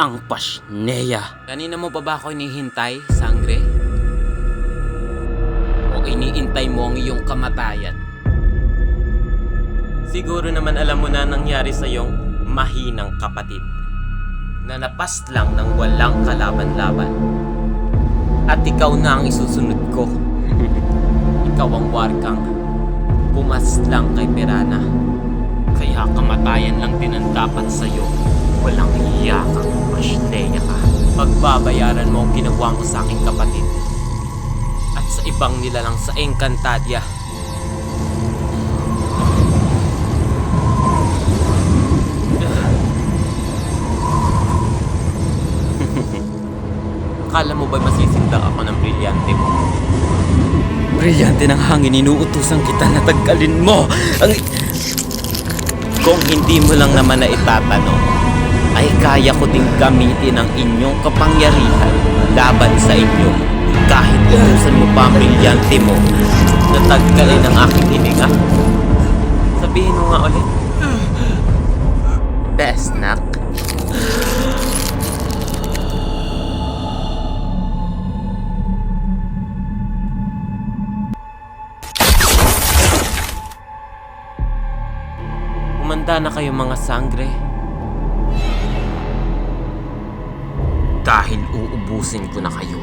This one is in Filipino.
ang Pasnea. Kanina mo pa ba ako inihintay, Sangre? O iniintay mo ang iyong kamatayan? Siguro naman alam mo na nangyari sa iyong mahinang kapatid. Na napas lang ng walang kalaban-laban. At ikaw na ang isusunod ko. Ikaw ang warkang pumaslang kay Pirana. Kaya kamatayan lang din ang dapat sa'yo. Walang hiya kang Pasnea ka. Pagbabayaran mo ang ginawa mo sa aking kapatid. At sa ibang nilalang sa Encantadia. Akala mo ba masisindak ako ng brilyante mo? Brilyante ng hangin, inuutusan kita na taggalin mo ang... Kung hindi mo lang naman na itatanong, ay kaya ko ding gamitin ang inyong kapangyarihan laban sa inyo. Kahit utusan mo pa ang brilyante mo na taggalin ang aking hininga. Sabihin mo nga ulit. Besnak. Humanda na kayo mga sangre. Dahil uubusin ko na kayo.